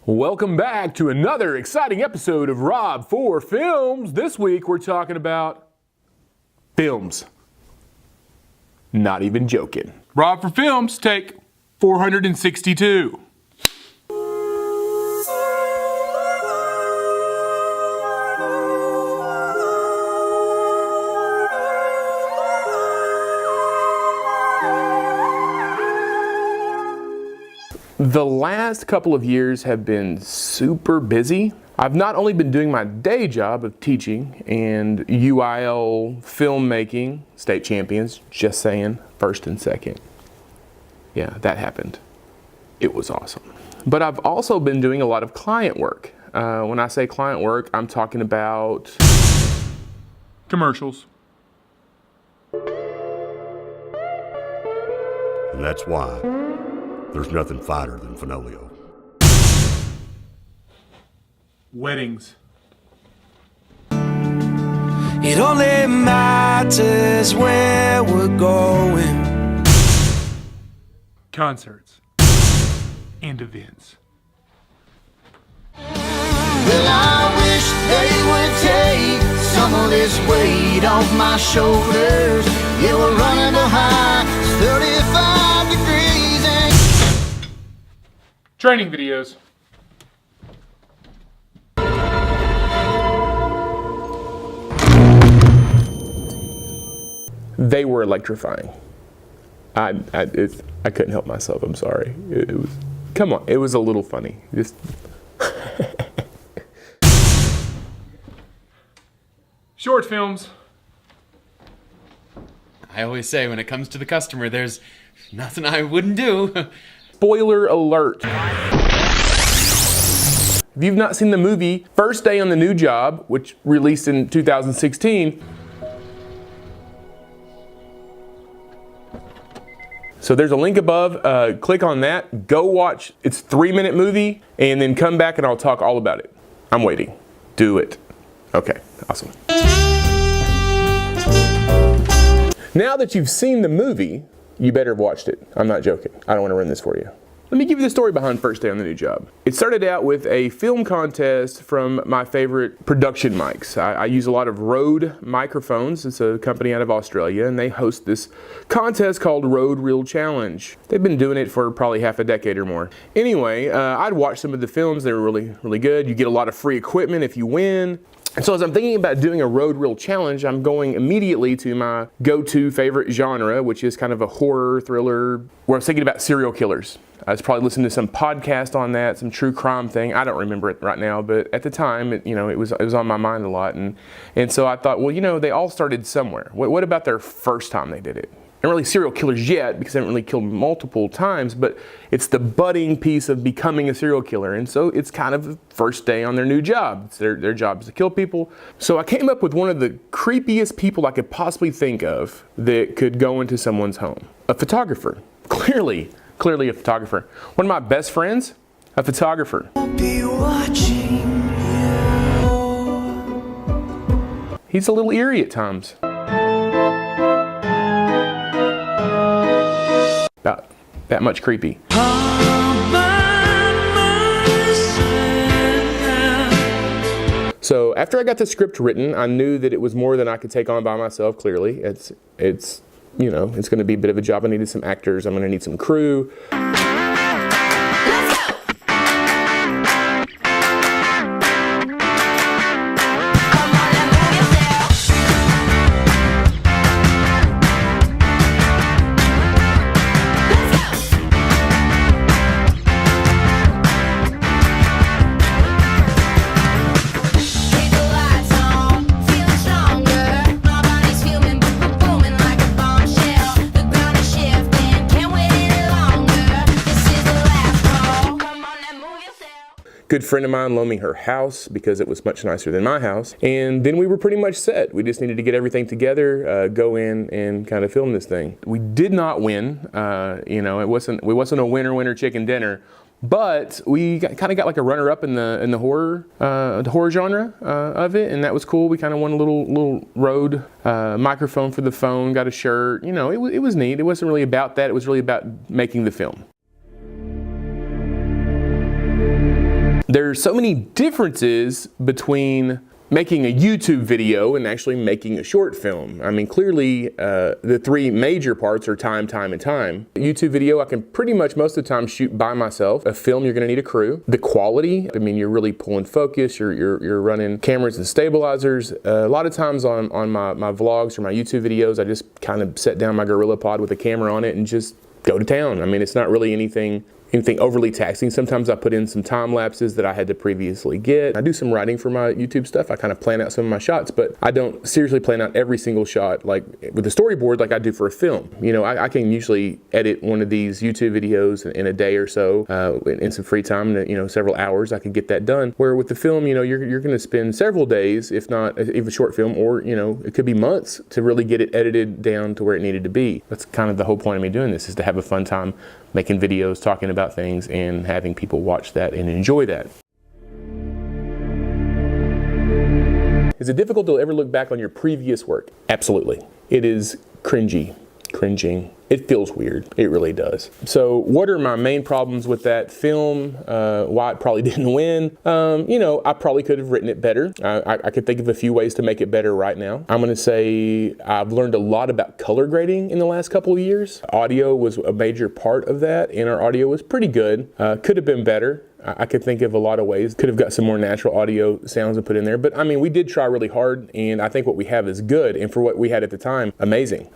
Welcome back to another exciting episode of Rob for Films. This week we're talking about films. Not even joking. Rob for Films, take 462. The last couple of years have been super busy. I've not only been doing my day job of teaching and UIL filmmaking, state champions, just saying, first and second. Yeah, that happened. It was awesome. But I've also been doing a lot of client work. When I say client work, I'm talking about Commercials. And that's why there's nothing finer than Finolio. Weddings. It only matters where we're going. Concerts. And events. Well, I wish they would take some of this weight off my shoulders. Yeah, we're running behind 35 degrees and Training videos. they were electrifying. I couldn't help myself. I'm sorry. It was, come on, it was a little funny. Just Short films. I always say when it comes to the customer, there's nothing I wouldn't do. spoiler alert. If you've not seen the movie First Day on the New Job, which released in 2016, so there's a link above, click on that, go watch, it's a 3-minute movie, and then come back and I'll talk all about it. I'm waiting. Do it. Okay, awesome. Now that you've seen the movie, you better have watched it. I'm not joking. I don't want to ruin this for you. Let me give you the story behind First Day on the New Job. It started out with a film contest from my favorite production mics. I use a lot of Rode microphones. It's a company out of Australia, and they host this contest called Rode Reel Challenge. They've been doing it for probably half a decade or more. Anyway, I'd watched some of the films. They were really, really good. You get a lot of free equipment if you win. And so as I'm thinking about doing a Rode Reel Challenge, I'm going immediately to my go-to favorite genre, which is kind of a horror thriller, where I was thinking about serial killers. I was probably listening to some podcast on that, some true crime thing. I don't remember it right now, but at the time, it was on my mind a lot. And so I thought, well, they all started somewhere. What about their first time they did it? Not really serial killers yet, because they haven't really killed multiple times, but it's the budding piece of becoming a serial killer. And so it's kind of the first day on their new job. It's their job is to kill people. So I came up with one of the creepiest people I could possibly think of that could go into someone's home. A photographer. Clearly a photographer. One of my best friends, a photographer. be watching you. He's a little eerie at times. About that much creepy. So after I got the script written, I knew that it was more than I could take on by myself, clearly. It's going to be a bit of a job. I needed some actors. I'm going to need some crew. Good friend of mine loaned me her house because it was much nicer than my house. And then we were pretty much set. We just needed to get everything together, go in and kind of film this thing. We did not win. It wasn't a winner chicken dinner, but we kind of got like a runner-up in the horror genre of it, and that was cool. We kind of won a little Rode microphone for the phone, got a shirt. It was neat. It wasn't really about that. It was really about making the film. There's so many differences between making a YouTube video and actually making a short film. I mean, clearly the three major parts are time, and time. A YouTube video, I can pretty much most of the time shoot by myself. A film, you're gonna need a crew. The quality, I mean, you're really pulling focus, you're running cameras and stabilizers. A lot of times on my vlogs or my YouTube videos, I just kind of set down my GorillaPod with a camera on it and just go to town. I mean, it's not really anything overly taxing. Sometimes I put in some time lapses that I had to previously get. I do some writing for my YouTube stuff. I kind of plan out some of my shots, but I don't seriously plan out every single shot like with a storyboard like I do for a film. You know, I can usually edit one of these YouTube videos in a day or so in some free time, you know, several hours. I could get that done. Where with the film, you know, you're going to spend several days, if not even a short film, or, you know, it could be months to really get it edited down to where it needed to be. That's kind of the whole point of me doing this, is to have a fun time making videos, talking about things, and having people watch that and enjoy that. Is it difficult to ever look back on your previous work? Absolutely. It is cringing. It feels weird. It really does. So what are my main problems with that film? Why it probably didn't win? You know, I probably could have written it better. I could think of a few ways to make it better right now. I'm gonna say I've learned a lot about color grading in the last couple of years. Audio was a major part of that, and our audio was pretty good. Could have been better. I could think of a lot of ways. Could have got some more natural audio sounds to put in there. But I mean, we did try really hard, and I think what we have is good. And for what we had at the time, amazing.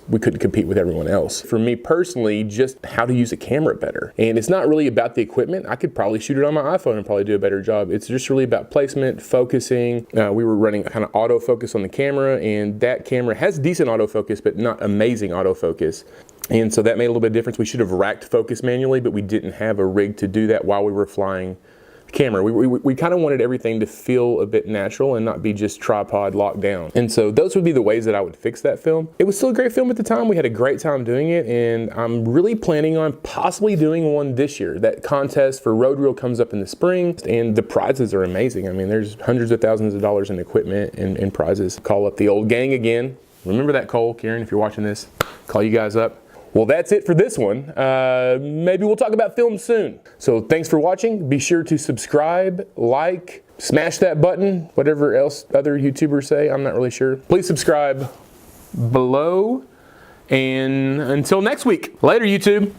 We couldn't compete with everyone else. For me personally, just how to use a camera better. And it's not really about the equipment. I could probably shoot it on my iPhone and probably do a better job. It's just really about placement, focusing. We were running kind of autofocus on the camera, and that camera has decent autofocus, but not amazing autofocus. And so that made a little bit of difference. We should have racked focus manually, but we didn't have a rig to do that while we were flying the camera. We kind of wanted everything to feel a bit natural and not be just tripod locked down. And so those would be the ways that I would fix that film. It was still a great film at the time. We had a great time doing it, and I'm really planning on possibly doing one this year. That contest for Road Reel comes up in the spring, and the prizes are amazing. I mean, there's hundreds of thousands of dollars in equipment and prizes. Call up the old gang again. Remember that, Cole, Karen, if you're watching this, call you guys up. Well, that's it for this one. Maybe we'll talk about film soon. So thanks for watching. Be sure to subscribe, like, smash that button, whatever else other YouTubers say. I'm not really sure. Please subscribe below. And until next week. Later, YouTube.